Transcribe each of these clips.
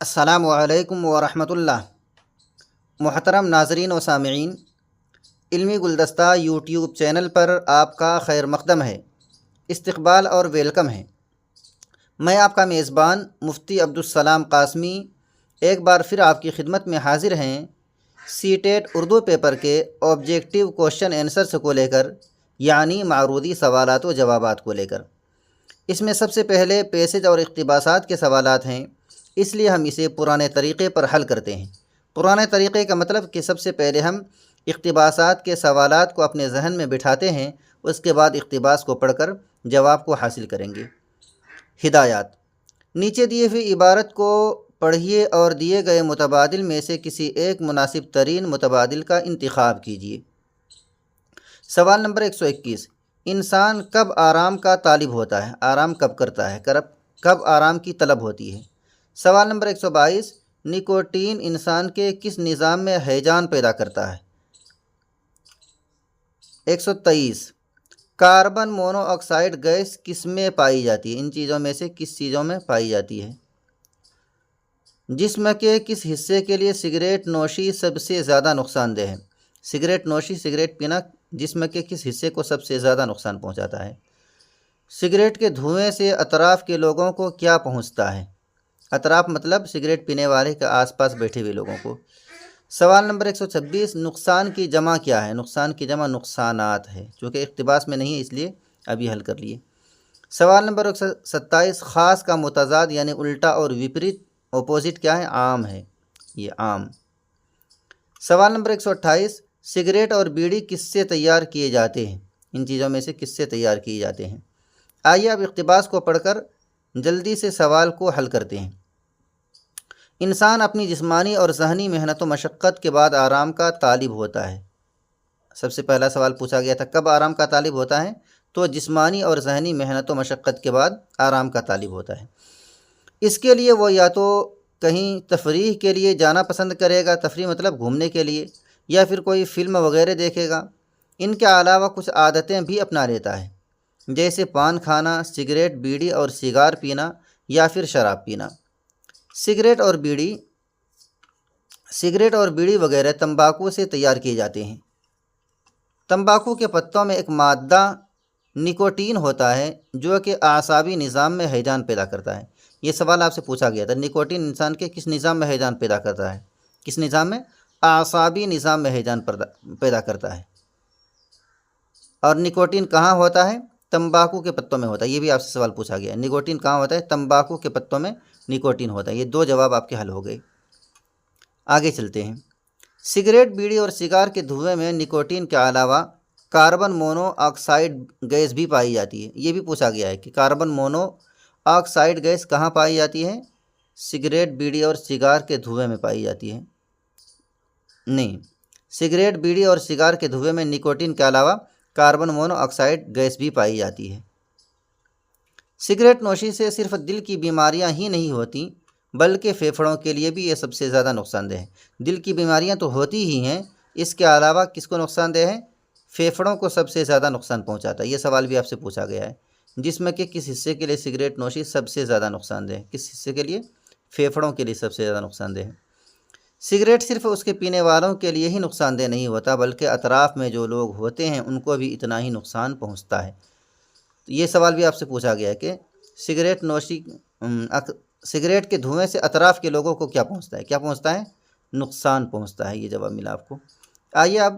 السلام علیکم ورحمۃ اللہ۔ محترم ناظرین و سامعین، علمی گلدستہ یوٹیوب چینل پر آپ کا خیر مقدم ہے، استقبال اور ویلکم ہے۔ میں آپ کا میزبان مفتی عبدالسلام قاسمی ایک بار پھر آپ کی خدمت میں حاضر ہیں سی ٹیٹ اردو پیپر کے آبجیکٹیو کوشچن آنسرز کو لے کر، یعنی معروضی سوالات و جوابات کو لے کر۔ اس میں سب سے پہلے پیسج اور اقتباسات کے سوالات ہیں، اس لیے ہم اسے پرانے طریقے پر حل کرتے ہیں۔ پرانے طریقے کا مطلب کہ سب سے پہلے ہم اقتباسات کے سوالات کو اپنے ذہن میں بٹھاتے ہیں، اس کے بعد اقتباس کو پڑھ کر جواب کو حاصل کریں گے۔ ہدایات: نیچے دیے ہوئی عبارت کو پڑھیے اور دیے گئے متبادل میں سے کسی ایک مناسب ترین متبادل کا انتخاب کیجیے۔ سوال نمبر 121، انسان کب آرام کا طالب ہوتا ہے؟ آرام کب کرتا ہے؟ کب آرام کی طلب ہوتی ہے؟ سوال نمبر 122، نکوٹین انسان کے کس نظام میں ہیجان پیدا کرتا ہے؟ 123، کاربن مونو آکسائڈ گیس کس میں پائی جاتی ہے؟ ان چیزوں میں سے کس چیزوں میں پائی جاتی ہے؟ جسم کے کس حصے کے لیے سگریٹ نوشی سب سے زیادہ نقصان دہ ہے؟ سگریٹ نوشی، سگریٹ پینا جسم کے کس حصے کو سب سے زیادہ نقصان پہنچاتا ہے؟ سگریٹ کے دھوئیں سے اطراف کے لوگوں کو کیا پہنچتا ہے؟ اطراف مطلب سگریٹ پینے والے کے آس پاس بیٹھے ہوئے لوگوں کو۔ سوال نمبر 126، نقصان کی جمع کیا ہے؟ نقصان کی جمع نقصانات ہے، چونکہ اقتباس میں نہیں ہے اس لیے ابھی حل کر لیے۔ سوال نمبر 127، خاص کا متضاد یعنی الٹا اور وپریت اپوزٹ کیا ہے؟ عام ہے، یہ عام۔ سوال نمبر 128، سگریٹ اور بیڑی کس سے تیار کیے جاتے ہیں؟ ان چیزوں میں سے کس سے تیار کیے جاتے ہیں؟ آئیے اب اقتباس کو پڑھ کر جلدی سے سوال کو حل کرتے ہیں۔ انسان اپنی جسمانی اور ذہنی محنت و مشقت کے بعد آرام کا طالب ہوتا ہے۔ سب سے پہلا سوال پوچھا گیا تھا کب آرام کا طالب ہوتا ہے؟ تو جسمانی اور ذہنی محنت و مشقت کے بعد آرام کا طالب ہوتا ہے۔ اس کے لیے وہ یا تو کہیں تفریح کے لیے جانا پسند کرے گا، تفریح مطلب گھومنے کے لیے، یا پھر کوئی فلم وغیرہ دیکھے گا۔ ان کے علاوہ کچھ عادتیں بھی اپنا لیتا ہے، جیسے پان کھانا، سگریٹ، بیڑی اور سیگار پینا یا پھر شراب پینا۔ سگریٹ اور بیڑی وغیرہ تمباکو سے تیار کیے جاتے ہیں۔ تمباکو کے پتوں میں ایک مادہ نکوٹین ہوتا ہے جو کہ اعصابی نظام میں ہیجان پیدا کرتا ہے۔ یہ سوال آپ سے پوچھا گیا تھا، نکوٹین انسان کے کس نظام میں ہیجان پیدا کرتا ہے؟ کس نظام میں؟ اعصابی نظام میں ہیجان پیدا کرتا ہے۔ اور نکوٹین کہاں ہوتا ہے؟ تمباکو کے پتوں میں ہوتا ہے۔ یہ بھی آپ سے سوال پوچھا گیا ہے، نکوٹین کہاں ہوتا ہے؟ تمباکو کے پتوں میں نکوٹین ہوتا ہے۔ یہ دو جواب آپ کے حل ہو گئے۔ آگے چلتے ہیں۔ سگریٹ، بیڑی اور سگار کے دھوئیں میں نکوٹین کے علاوہ کاربن مونو آکسائڈ گیس بھی پائی جاتی ہے۔ یہ بھی پوچھا گیا ہے کہ کاربن مونو آکسائڈ گیس کہاں پائی جاتی ہے؟ سگریٹ، بیڑی اور سگار کے دھوئیں میں پائی جاتی ہے؟ نہیں، سگریٹ، بیڑی اور سگار کے دھوئیں میں نکوٹین کے علاوہ کاربن مونو آکسائڈ گیس بھی پائی جاتی ہے۔ سگریٹ نوشی سے صرف دل کی بیماریاں ہی نہیں ہوتی بلکہ پھیپھڑوں کے لیے بھی یہ سب سے زیادہ نقصان دہ ہے۔ دل کی بیماریاں تو ہوتی ہی ہیں، اس کے علاوہ کس کو نقصان دہ ہے؟ پھیپھڑوں کو سب سے زیادہ نقصان پہنچاتا ہے۔ یہ سوال بھی آپ سے پوچھا گیا ہے، جسم کے کس حصے کے لیے سگریٹ نوشی سب سے زیادہ نقصان دہ ہے؟ کس حصے کے لیے؟ پھیپھڑوں کے لیے سب سے زیادہ نقصان دہ ہے۔ سگریٹ صرف اس کے پینے والوں کے لیے ہی نقصان دہ نہیں ہوتا بلکہ اطراف میں جو لوگ ہوتے ہیں ان کو بھی اتنا ہی نقصان پہنچتا ہے۔ یہ سوال بھی آپ سے پوچھا گیا ہے کہ سگریٹ کے دھوئیں سے اطراف کے لوگوں کو کیا پہنچتا ہے؟ کیا پہنچتا ہے؟ نقصان پہنچتا ہے۔ یہ جواب ملا آپ کو۔ آئیے اب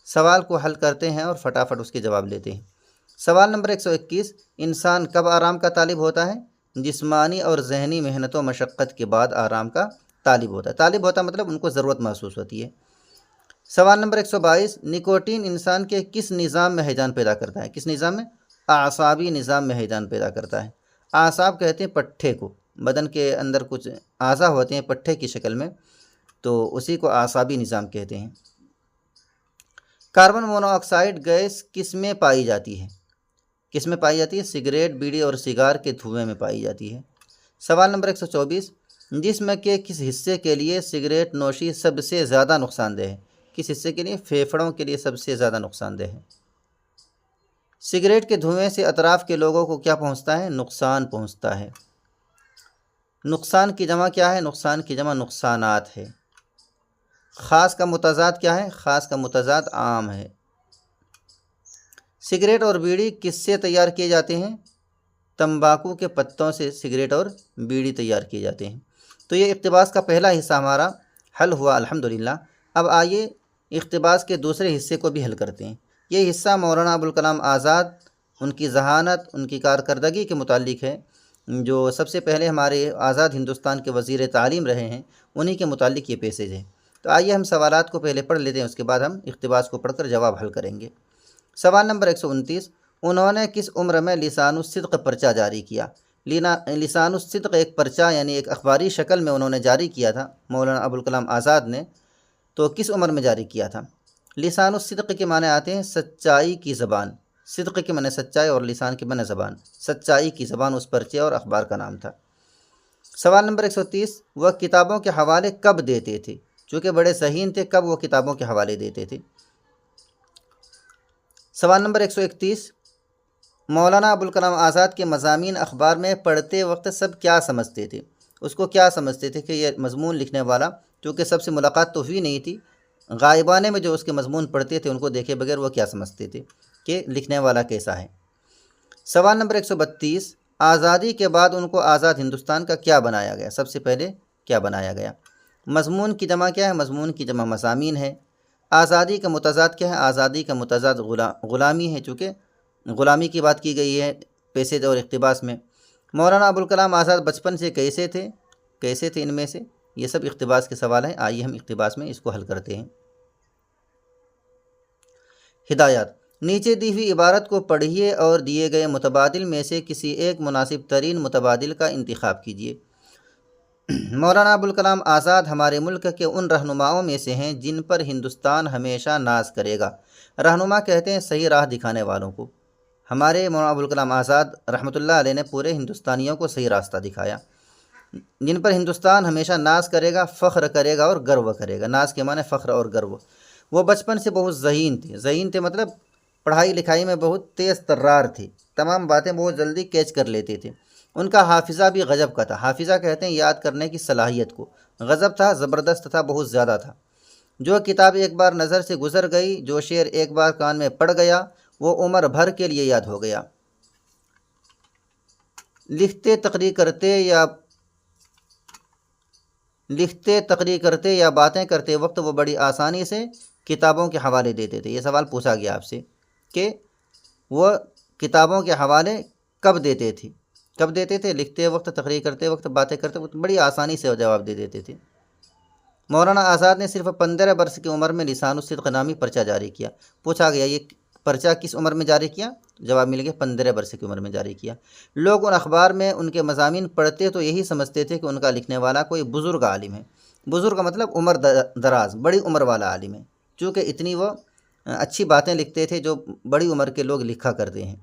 سوال کو حل کرتے ہیں اور فٹافٹ اس کے جواب لیتے ہیں۔ سوال نمبر 121، انسان کب آرام کا طالب ہوتا ہے؟ جسمانی اور ذہنی محنت و مشقت کے بعد آرام کا طالب ہوتا ہے۔ طالب ہوتا مطلب ان کو ضرورت محسوس ہوتی ہے۔ سوال نمبر 122، نکوٹین انسان کے کس نظام میں ہیجان پیدا کرتا ہے؟ کس نظام میں؟ اعصابی نظام میں ہیجان پیدا کرتا ہے۔ اعصاب کہتے ہیں پٹھے کو، بدن کے اندر کچھ اعضاء ہوتے ہیں پٹھے کی شکل میں، تو اسی کو اعصابی نظام کہتے ہیں۔ کاربن مونو آکسائڈ گیس کس میں پائی جاتی ہے؟ کس میں پائی جاتی ہے؟ سگریٹ، بیڑی اور سگار کے دھوئیں میں پائی جاتی ہے۔ سوال نمبر 124، جسم کے کس حصے کے لیے سگریٹ نوشی سب سے زیادہ نقصان دہ ہے؟ کس حصے کے لیے؟ پھیپھڑوں کے لیے سب سے زیادہ نقصان دہ ہے۔ سگریٹ کے دھوئیں سے اطراف کے لوگوں کو کیا پہنچتا ہے؟ نقصان پہنچتا ہے۔ نقصان کی جمع کیا ہے؟ نقصان کی جمع نقصانات ہے۔ خاص کا متضاد کیا ہے؟ خاص کا متضاد عام ہے۔ سگریٹ اور بیڑی کس سے تیار کیے جاتے ہیں؟ تمباکو کے پتوں سے سگریٹ اور بیڑی تیار کیے جاتے ہیں۔ تو یہ اقتباس کا پہلا حصہ ہمارا حل ہوا الحمدللہ۔ اب آئیے اقتباس کے دوسرے حصے کو بھی حل کرتے ہیں۔ یہ حصہ مولانا ابوالکلام آزاد، ان کی ذہانت، ان کی کارکردگی کے متعلق ہے، جو سب سے پہلے ہمارے آزاد ہندوستان کے وزیر تعلیم رہے ہیں، انہی کے متعلق یہ پیسیج ہے۔ تو آئیے ہم سوالات کو پہلے پڑھ لیتے ہیں، اس کے بعد ہم اقتباس کو پڑھ کر جواب حل کریں گے۔ سوال نمبر 129، انہوں نے کس عمر میں لسان الصدق پرچہ جاری کیا؟ لسان الصدق ایک پرچہ یعنی ایک اخباری شکل میں انہوں نے جاری کیا تھا مولانا ابوالکلام آزاد نے۔ تو کس عمر میں جاری کیا تھا؟ لسان الصدق کے معنی آتے ہیں سچائی کی زبان۔ صدق کے معنی سچائی اور لسان کے معنی زبان، سچائی کی زبان اس پرچے اور اخبار کا نام تھا۔ سوال نمبر 130، وہ کتابوں کے حوالے کب دیتے تھے؟ چونکہ بڑے ذہین تھے، کب وہ کتابوں کے حوالے دیتے تھے؟ سوال نمبر 131، مولانا ابوالکلام آزاد کے مضامین اخبار میں پڑھتے وقت سب کیا سمجھتے تھے؟ اس کو کیا سمجھتے تھے کہ یہ مضمون لکھنے والا، چونکہ سب سے ملاقات تو ہوئی نہیں تھی، غائبانے میں جو اس کے مضمون پڑھتے تھے ان کو دیکھے بغیر وہ کیا سمجھتے تھے کہ لکھنے والا کیسا ہے؟ سوال نمبر 132، آزادی کے بعد ان کو آزاد ہندوستان کا کیا بنایا گیا؟ سب سے پہلے کیا بنایا گیا؟ مضمون کی جمع کیا ہے؟ مضمون کی جمع مضامین ہے۔ آزادی کا متضاد کیا ہے؟ آزادی کا متضاد غلامی ہے، چونکہ غلامی کی بات کی گئی ہے پیسیج اور اقتباس میں۔ مولانا ابوالکلام آزاد بچپن سے کیسے تھے ان میں سے؟ یہ سب اقتباس کے سوال ہیں، آئیے ہم اقتباس میں اس کو حل کرتے ہیں۔ ہدایات، نیچے دی ہوئی عبارت کو پڑھیے اور دیے گئے متبادل میں سے کسی ایک مناسب ترین متبادل کا انتخاب کیجیے۔ مولانا ابوالکلام آزاد ہمارے ملک کے ان رہنماؤں میں سے ہیں جن پر ہندوستان ہمیشہ ناز کرے گا۔ رہنما کہتے ہیں صحیح راہ دکھانے والوں کو۔ ہمارے مولانا ابوالکلام آزاد رحمۃ اللہ علیہ نے پورے ہندوستانیوں کو صحیح راستہ دکھایا، جن پر ہندوستان ہمیشہ ناز کرے گا، فخر کرے گا اور گرو کرے گا۔ ناز کے معنی فخر اور گرو۔ وہ بچپن سے بہت ذہین تھے مطلب پڑھائی لکھائی میں بہت تیز ترار تھے، تمام باتیں بہت جلدی کیچ کر لیتے تھے۔ ان کا حافظہ بھی غضب کا تھا۔ حافظہ کہتے ہیں یاد کرنے کی صلاحیت کو، غضب تھا، زبردست تھا، بہت زیادہ تھا۔ جو کتاب ایک بار نظر سے گزر گئی، جو شعر ایک بار کان میں پڑ گیا، وہ عمر بھر کے لیے یاد ہو گیا۔ لکھتے تقریر کرتے یا باتیں کرتے وقت وہ بڑی آسانی سے کتابوں کے حوالے دیتے تھے۔ یہ سوال پوچھا گیا آپ سے کہ وہ کتابوں کے حوالے کب دیتے تھے؟ لکھتے وقت، تقریر کرتے وقت، باتیں کرتے وقت بڑی آسانی سے جواب دے دیتے تھے۔ مولانا آزاد نے صرف 15 برس کی عمر میں لسان الصدق نامی پرچہ جاری کیا۔ پوچھا گیا یہ پرچہ کس عمر میں جاری کیا؟ جواب مل گیا 15 برس کی عمر میں جاری کیا۔ لوگ ان اخبار میں ان کے مضامین پڑھتے تو یہی سمجھتے تھے کہ ان کا لکھنے والا کوئی بزرگ عالم ہے۔ بزرگ کا مطلب عمر دراز، بڑی عمر والا عالم ہے، چونکہ اتنی وہ اچھی باتیں لکھتے تھے جو بڑی عمر کے لوگ لکھا کرتے ہیں۔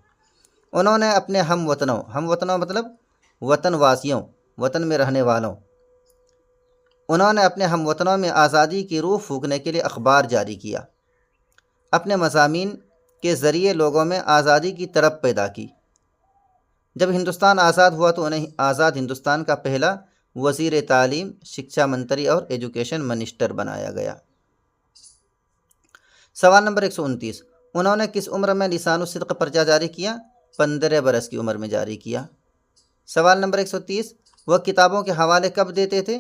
انہوں نے اپنے ہم وطنوں مطلب وطن واسیوں، وطن میں رہنے والوں، انہوں نے اپنے ہم وطنوں میں آزادی کی روح پھونکنے کے لیے اخبار جاری کیا۔ اپنے مضامین کے ذریعے لوگوں میں آزادی کی طلب پیدا کی۔ جب ہندوستان آزاد ہوا تو انہیں آزاد ہندوستان کا پہلا وزیر تعلیم، شکشا منتری اور ایجوکیشن منسٹر بنایا گیا۔ سوال نمبر 129، انہوں نے کس عمر میں لسان الصدق پرچہ جاری کیا؟ 15 برس کی عمر میں جاری کیا۔ سوال نمبر 130، وہ کتابوں کے حوالے کب دیتے تھے؟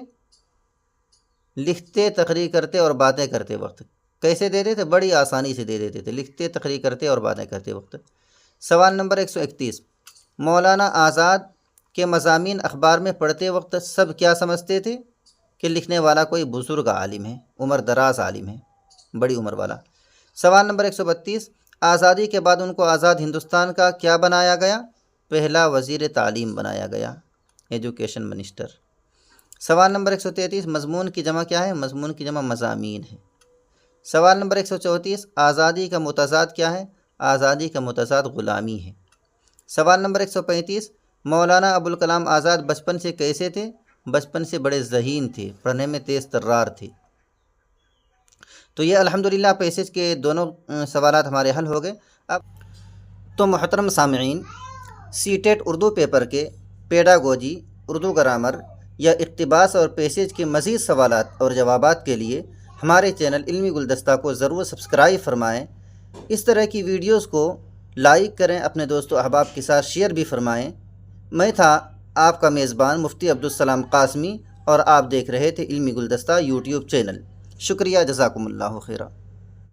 لکھتے، تقریر کرتے اور باتیں کرتے وقت۔ کیسے دیتے تھے؟ بڑی آسانی سے دے دیتے تھے، لکھتے، تقریر کرتے اور باتیں کرتے وقت۔ سوال نمبر 131، مولانا آزاد کے مضامین اخبار میں پڑھتے وقت سب کیا سمجھتے تھے؟ کہ لکھنے والا کوئی بزرگ عالم ہے، عمر دراز عالم ہے، بڑی عمر والا۔ سوال نمبر 132، آزادی کے بعد ان کو آزاد ہندوستان کا کیا بنایا گیا؟ پہلا وزیر تعلیم بنایا گیا، ایجوکیشن منسٹر۔ سوال نمبر 133، مضمون کی جمع کیا ہے؟ مضمون کی جمع مضامین ہے۔ سوال نمبر 134، آزادی کا متضاد کیا ہے؟ آزادی کا متضاد غلامی ہے۔ سوال نمبر 135، مولانا ابوالکلام آزاد بچپن سے کیسے تھے؟ بچپن سے بڑے ذہین تھے، پڑھنے میں تیز ترار تھے۔ تو یہ الحمدللہ پیسج کے دونوں سوالات ہمارے حل ہو گئے۔ اب تو محترم سامعین، سی ٹیٹ اردو پیپر کے پیڈاگوجی، اردو گرامر، یا اقتباس اور پیسیج کے مزید سوالات اور جوابات کے لیے ہمارے چینل علمی گلدستہ کو ضرور سبسکرائب فرمائیں۔ اس طرح کی ویڈیوز کو لائک کریں، اپنے دوست و احباب کے ساتھ شیئر بھی فرمائیں۔ میں تھا آپ کا میزبان مفتی عبدالسلام قاسمی، اور آپ دیکھ رہے تھے علمی گلدستہ یوٹیوب چینل۔ شکریہ، جزاکم اللہ خیرہ۔